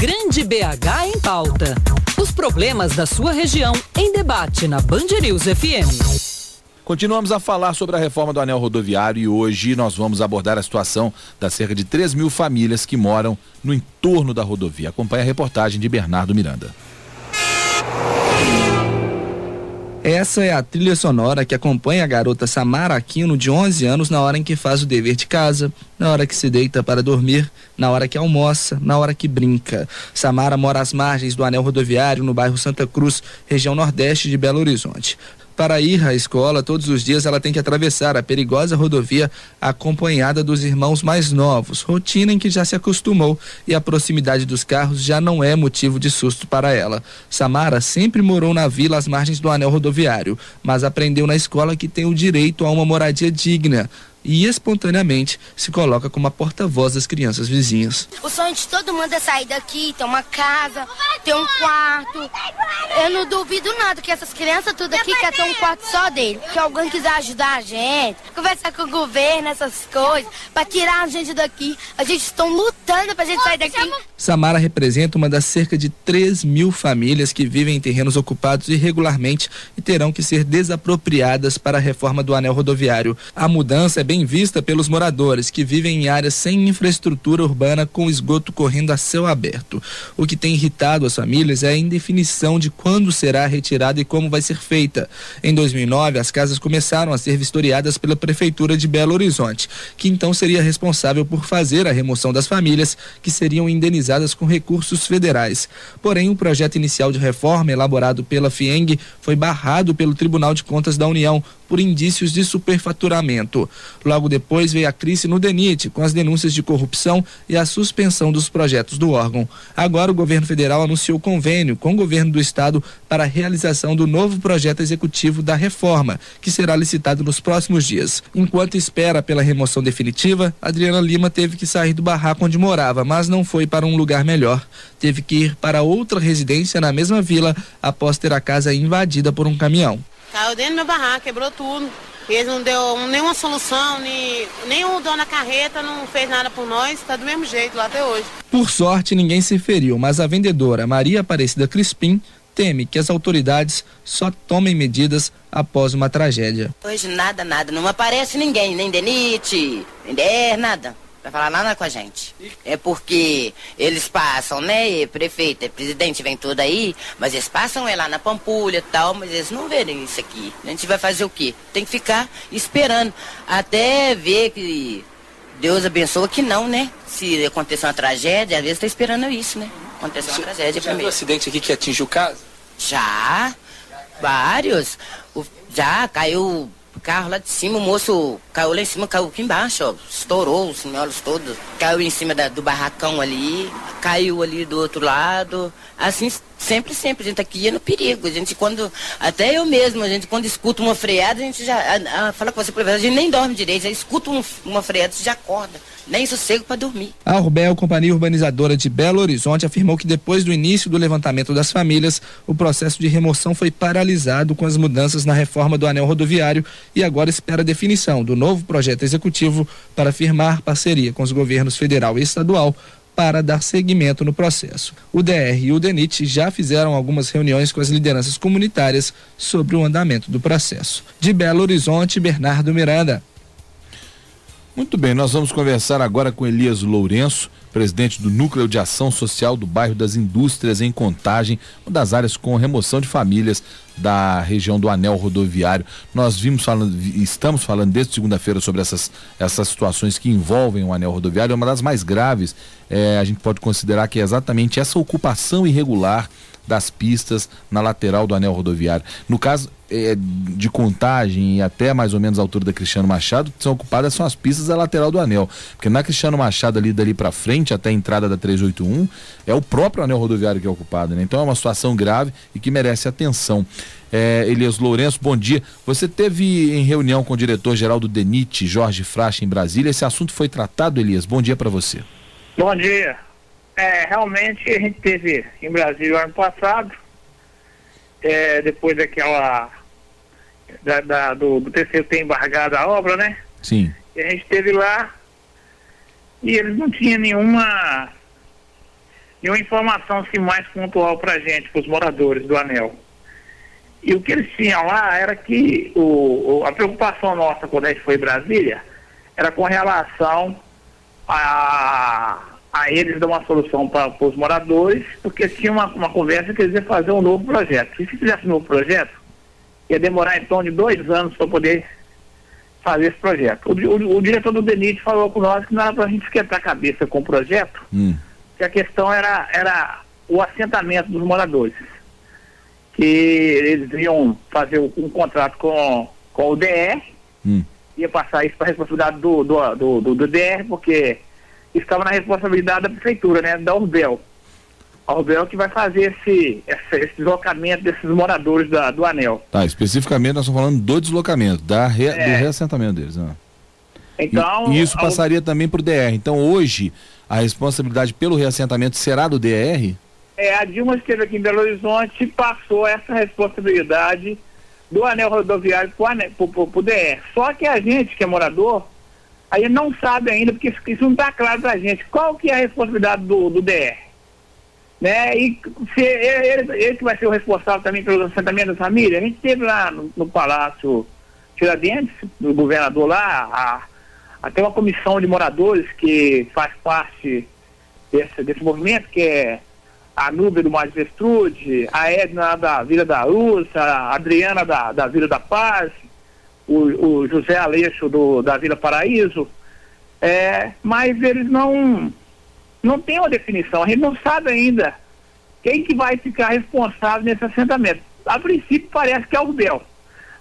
Grande BH em pauta. Os problemas da sua região em debate na Band News FM. Continuamos a falar sobre a reforma do anel rodoviário e hoje nós vamos abordar a situação das cerca de 3.000 famílias que moram no entorno da rodovia. Acompanhe a reportagem de Bernardo Miranda. Essa é a trilha sonora que acompanha a garota Samara Aquino, de 11 anos, na hora em que faz o dever de casa, na hora que se deita para dormir, na hora que almoça, na hora que brinca. Samara mora às margens do anel rodoviário, no bairro Santa Cruz, região nordeste de Belo Horizonte. Para ir à escola, todos os dias ela tem que atravessar a perigosa rodovia acompanhada dos irmãos mais novos, rotina em que já se acostumou e a proximidade dos carros já não é motivo de susto para ela. Samara sempre morou na vila às margens do anel rodoviário, mas aprendeu na escola que tem o direito a uma moradia digna e espontaneamente se coloca como a porta-voz das crianças vizinhas. O sonho de todo mundo é sair daqui, ter uma casa, ter um quarto. Eu não duvido nada que essas crianças tudo aqui querem ter um quarto só dele. Que alguém quiser ajudar a gente, conversar com o governo, essas coisas, para tirar a gente daqui. A gente está lutando pra gente sair daqui. Samara representa uma das cerca de 3.000 famílias que vivem em terrenos ocupados irregularmente e terão que ser desapropriadas para a reforma do anel rodoviário. A mudança é bem vista pelos moradores que vivem em áreas sem infraestrutura urbana com esgoto correndo a céu aberto. O que tem irritado as famílias é a indefinição de quando será retirada e como vai ser feita. Em 2009, as casas começaram a ser vistoriadas pela Prefeitura de Belo Horizonte, que então seria responsável por fazer a remoção das famílias, que seriam indenizadas com recursos federais. Porém, o projeto inicial de reforma elaborado pela FIENG foi barrado pelo Tribunal de Contas da União por indícios de superfaturamento. Logo depois veio a crise no DENIT, com as denúncias de corrupção e a suspensão dos projetos do órgão. Agora o governo federal anunciou convênio com o governo do estado para a realização do novo projeto executivo da reforma, que será licitado nos próximos dias. Enquanto espera pela remoção definitiva, Adriana Lima teve que sair do barraco onde morava, mas não foi para um lugar melhor. Teve que ir para outra residência na mesma vila após ter a casa invadida por um caminhão. Caiu dentro do meu barraco, quebrou tudo. Eles não deu nenhuma solução, nem o dono da carreta não fez nada por nós, tá do mesmo jeito lá até hoje. Por sorte, ninguém se feriu, mas a vendedora Maria Aparecida Crispim teme que as autoridades só tomem medidas após uma tragédia. Hoje nada, não aparece ninguém, nem DENIT, nem DR, nada. Pra falar nada com a gente. É porque eles passam, né? Prefeito, presidente, vem tudo aí, mas eles passam lá na Pampulha e tal, mas eles não verem isso aqui. A gente vai fazer o quê? Tem que ficar esperando até ver que Deus abençoa que não, né? Se acontecer uma tragédia, às vezes tá esperando isso, né? Acontecer uma tragédia primeiro. Já viu acidente aqui que atingiu casa? Já, vários. Já caiu o carro lá de cima, o moço caiu lá em cima, caiu aqui embaixo, ó, estourou os miolos todos, caiu em cima do barracão ali, caiu ali do outro lado, assim, sempre, a gente aqui ia no perigo, a gente até eu mesmo, a gente quando escuta uma freada, a gente já, fala com você, a gente nem dorme direito, já escuta uma freada, você já acorda, nem sossego para dormir. A Urbel, companhia urbanizadora de Belo Horizonte, afirmou que depois do início do levantamento das famílias, o processo de remoção foi paralisado com as mudanças na reforma do anel rodoviário e agora espera a definição do novo projeto executivo para firmar parceria com os governos federal e estadual para dar seguimento no processo. O DR e o DENIT já fizeram algumas reuniões com as lideranças comunitárias sobre o andamento do processo. De Belo Horizonte, Bernardo Miranda. Muito bem, nós vamos conversar agora com Elias Lourenço, presidente do Núcleo de Ação Social do bairro das Indústrias em Contagem, uma das áreas com remoção de famílias da região do anel rodoviário. Nós estamos falando desde segunda-feira sobre essas situações que envolvem o anel rodoviário. Uma das mais graves, a gente pode considerar que é exatamente essa ocupação irregular das pistas na lateral do anel rodoviário. No caso de Contagem e até mais ou menos a altura da Cristiano Machado, que são ocupadas são as pistas da lateral do anel, porque na Cristiano Machado dali para frente até a entrada da 381 é o próprio anel rodoviário que é ocupado, né? Então é uma situação grave e que merece atenção. Elias Lourenço, bom dia. Você teve em reunião com o diretor-geral do DENIT, Jorge Frache, em Brasília. Esse assunto foi tratado, Elias? Bom dia para você. Bom dia. Realmente a gente teve em Brasília o ano passado, depois daquela do terceiro ter embargado a obra, né? Sim. E a gente esteve lá e eles não tinham e uma informação assim, mais pontual para a gente, para os moradores do anel. E o que eles tinham lá era que a preocupação nossa quando a gente foi em Brasília era com relação a eles dar uma solução para os moradores, porque tinha uma conversa que eles iam fazer um novo projeto. E se fizesse um novo projeto, ia demorar em torno de 2 anos para poder fazer esse projeto. O diretor do DENIT falou com nós que não era para a gente esquentar a cabeça com o projeto, que a questão era o assentamento dos moradores. Que eles iam fazer um contrato com o DR, ia passar isso para a responsabilidade do DR, porque estava na responsabilidade da prefeitura, né, da Urbel. A Urbel que vai fazer esse deslocamento desses moradores do anel. Tá, especificamente nós estamos falando do deslocamento, do reassentamento deles. Né? Então, e isso passaria também para o DR. Então hoje a responsabilidade pelo reassentamento será do DR? A Dilma esteve aqui em Belo Horizonte e passou essa responsabilidade do anel rodoviário para o DR. Só que a gente, que é morador, aí não sabe ainda, porque isso não está claro para a gente, qual que é a responsabilidade do DR. Né? E se ele que vai ser o responsável também pelo assentamento da família. A gente esteve lá no Palácio Tiradentes, do governador lá, até uma comissão de moradores que faz parte desse movimento, que é a Núbia do Mar de Vestrude, a Edna da Vila da Luz, a Adriana da Vila da Paz, o José Aleixo da Vila Paraíso, mas eles não tem uma definição, a gente não sabe ainda quem que vai ficar responsável nesse assentamento. A princípio parece que é o Urbel,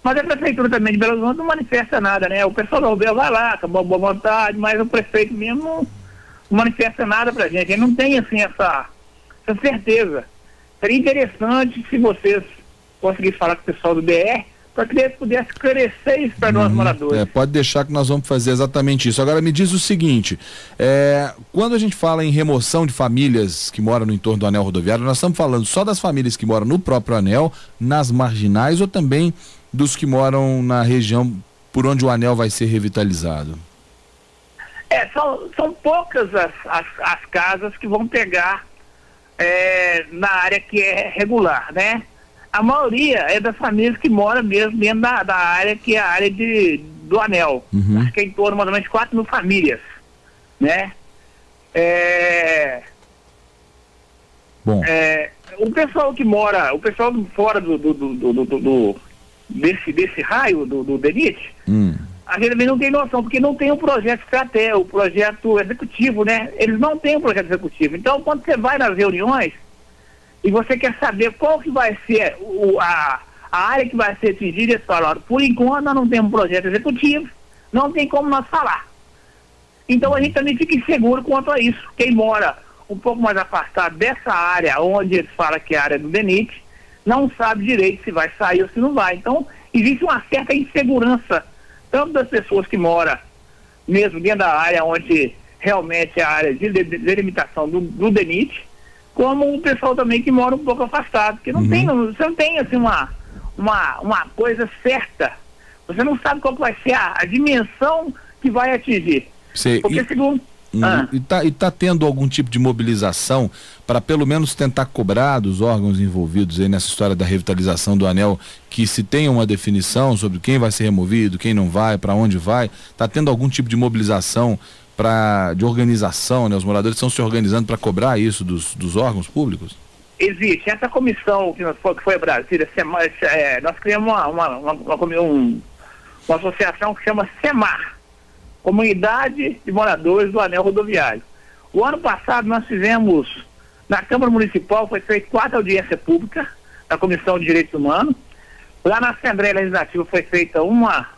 mas a prefeitura também de Belo Horizonte não manifesta nada, né? O pessoal do Urbel vai lá, com boa vontade, mas o prefeito mesmo não manifesta nada pra gente, ele não tem assim essa certeza. Seria interessante se vocês conseguissem falar com o pessoal do DR para que eles pudessem esclarecer isso para nós moradores. Pode deixar que nós vamos fazer exatamente isso. Agora me diz o seguinte, quando a gente fala em remoção de famílias que moram no entorno do anel rodoviário, nós estamos falando só das famílias que moram no próprio anel, nas marginais, ou também dos que moram na região por onde o anel vai ser revitalizado? São poucas as casas que vão pegar na área que é regular, né? A maioria é das famílias que moram mesmo dentro da área que é a área do anel. Acho que é em torno mais ou menos de 4.000 famílias, né? Bom. O pessoal que mora, o pessoal fora desse raio do DENIT, a gente também não tem noção, porque não tem um projeto estratégico, o projeto executivo, né? Eles não têm um projeto executivo. Então, quando você vai nas reuniões e você quer saber qual que vai ser a área que vai ser atingida, eles falam, por enquanto nós não temos um projeto executivo, não tem como nós falar. Então a gente também fica inseguro quanto a isso. Quem mora um pouco mais afastado dessa área, onde eles falam que é a área do DENIT, não sabe direito se vai sair ou se não vai. Então existe uma certa insegurança, tanto das pessoas que moram mesmo dentro da área onde realmente é a área de delimitação do DENIT, como o pessoal também que mora um pouco afastado, que não tem, você não tem assim uma coisa certa, você não sabe qual vai ser a dimensão que vai atingir. Porque segundo... E tá tendo algum tipo de mobilização para pelo menos tentar cobrar dos órgãos envolvidos aí nessa história da revitalização do anel, que se tenha uma definição sobre quem vai ser removido, quem não vai, para onde vai? Tá tendo algum tipo de mobilização de organização, né? Os moradores estão se organizando para cobrar isso dos órgãos públicos? Existe. Essa comissão que foi a Brasília, nós criamos uma associação que chama SEMAR, Comunidade de Moradores do Anel Rodoviário. O ano passado nós fizemos, na Câmara Municipal, foi feita 4 audiências públicas da Comissão de Direitos Humanos. Lá na Assembleia Legislativa foi feita uma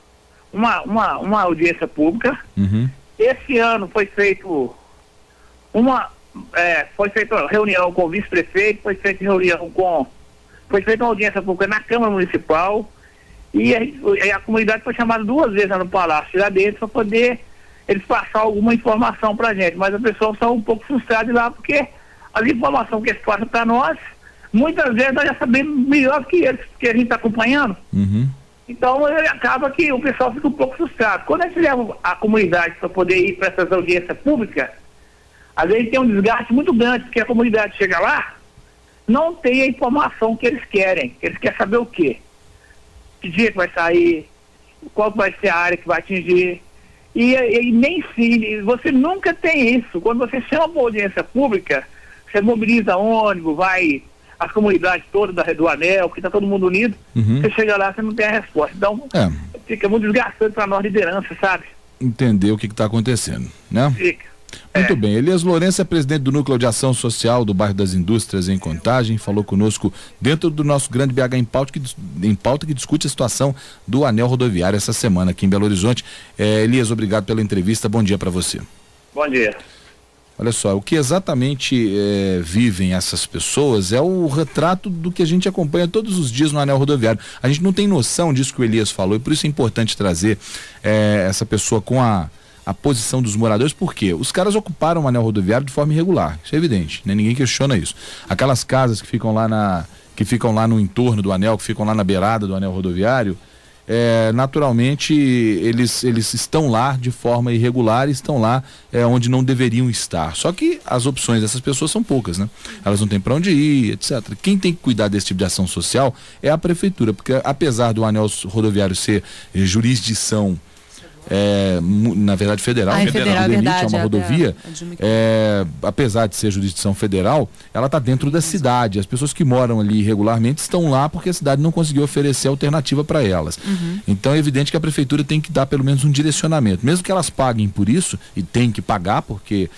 audiência pública. Esse ano foi feito uma reunião com o vice-prefeito, foi feita uma audiência pública na Câmara Municipal. E a comunidade foi chamada 2 vezes lá no Palácio lá dentro para poder eles passar alguma informação para a gente. Mas a pessoa está um pouco frustrada lá, porque as informações que eles passam para nós, muitas vezes nós já sabemos melhor que eles, que a gente está acompanhando. Então acaba que o pessoal fica um pouco frustrado. Quando a gente leva a comunidade para poder ir para essas audiências públicas, Às vezes tem um desgaste muito grande, porque a comunidade chega lá, não tem a informação que eles querem. Eles querem saber o quê? Que dia que vai sair, qual vai ser a área que vai atingir. E nem se, você nunca tem isso. Quando você chama uma audiência pública, você mobiliza ônibus, vai as comunidades todas do anel, que está todo mundo unido, você chega lá, você não tem a resposta. Então, fica muito desgastante para nós liderança, sabe? Entender o que está acontecendo, né? Fica. Muito bem, Elias Lourenço é presidente do Núcleo de Ação Social do Bairro das Indústrias em Contagem, falou conosco dentro do nosso grande BH em pauta que discute a situação do anel rodoviário essa semana aqui em Belo Horizonte. Elias, obrigado pela entrevista, bom dia para você. Bom dia. Olha só, o que exatamente vivem essas pessoas é o retrato do que a gente acompanha todos os dias no anel rodoviário. A gente não tem noção disso que o Elias falou e por isso é importante trazer essa pessoa com a posição dos moradores, porque os caras ocuparam o anel rodoviário de forma irregular, isso é evidente, né? Ninguém questiona isso. Aquelas casas que ficam lá no entorno do anel, que ficam lá na beirada do anel rodoviário, naturalmente eles estão lá de forma irregular, estão lá onde não deveriam estar. Só que as opções dessas pessoas são poucas, né? Elas não têm para onde ir, etc. Quem tem que cuidar desse tipo de ação social é a prefeitura, porque apesar do anel rodoviário ser jurisdição na verdade federal, federal, é uma rodovia, apesar de ser jurisdição federal, ela está dentro da cidade. As pessoas que moram ali irregularmente estão lá porque a cidade não conseguiu oferecer alternativa para elas. Então é evidente que a prefeitura tem que dar pelo menos um direcionamento, mesmo que elas paguem por isso, e tem que pagar, porque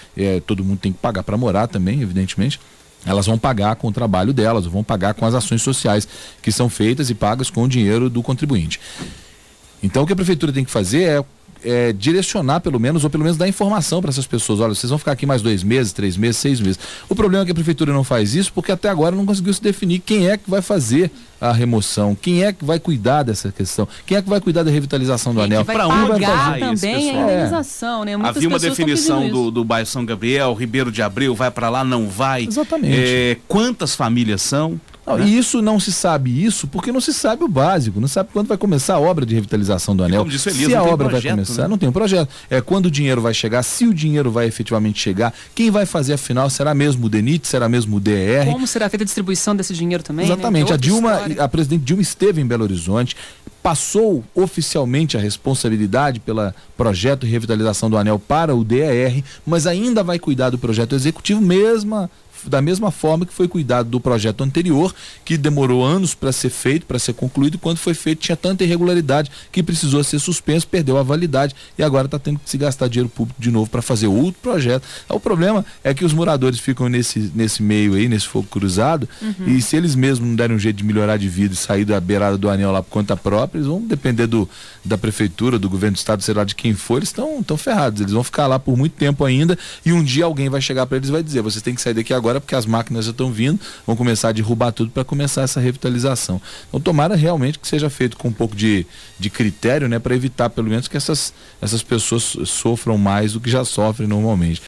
todo mundo tem que pagar para morar também, evidentemente. Elas vão pagar com o trabalho delas, vão pagar com as ações sociais que são feitas e pagas com o dinheiro do contribuinte. Então o que a prefeitura tem que fazer é direcionar pelo menos dar informação para essas pessoas. Olha, vocês vão ficar aqui mais 2 meses, 3 meses, 6 meses. O problema é que a prefeitura não faz isso porque até agora não conseguiu se definir quem é que vai fazer a remoção, quem é que vai cuidar dessa questão, quem é que vai cuidar da revitalização do anel. Para onde vai pagar também a indenização, né? Muitas havia uma definição do bairro São Gabriel, Ribeiro de Abreu, vai para lá, não vai. Exatamente. Quantas famílias são? Não, e isso não se sabe porque não se sabe o básico, não sabe quando vai começar a obra de revitalização do anel. Como disse Elias, se a obra projeto, vai começar, né? Não tem um projeto. Quando o dinheiro vai chegar, se o dinheiro vai efetivamente chegar, quem vai fazer afinal? Será mesmo o DENIT? Será mesmo o DER? Como será feita a distribuição desse dinheiro também? Exatamente. Né? A presidente Dilma esteve em Belo Horizonte, passou oficialmente a responsabilidade pelo projeto de revitalização do anel para o DER, mas ainda vai cuidar do projeto executivo da mesma forma que foi cuidado do projeto anterior, que demorou anos para ser feito, para ser concluído, e quando foi feito tinha tanta irregularidade que precisou ser suspenso, perdeu a validade e agora está tendo que se gastar dinheiro público de novo para fazer outro projeto. O problema é que os moradores ficam nesse meio aí, nesse fogo cruzado, e se eles mesmos não derem um jeito de melhorar de vida e sair da beirada do anel lá por conta própria, eles vão depender da prefeitura, do governo do estado, sei lá de quem for, eles estão ferrados, eles vão ficar lá por muito tempo ainda, e um dia alguém vai chegar para eles e vai dizer: vocês têm que sair daqui agora porque as máquinas já estão vindo, vão começar a derrubar tudo para começar essa revitalização. Então tomara realmente que seja feito com um pouco de critério, né, para evitar pelo menos que essas pessoas sofram mais do que já sofrem normalmente.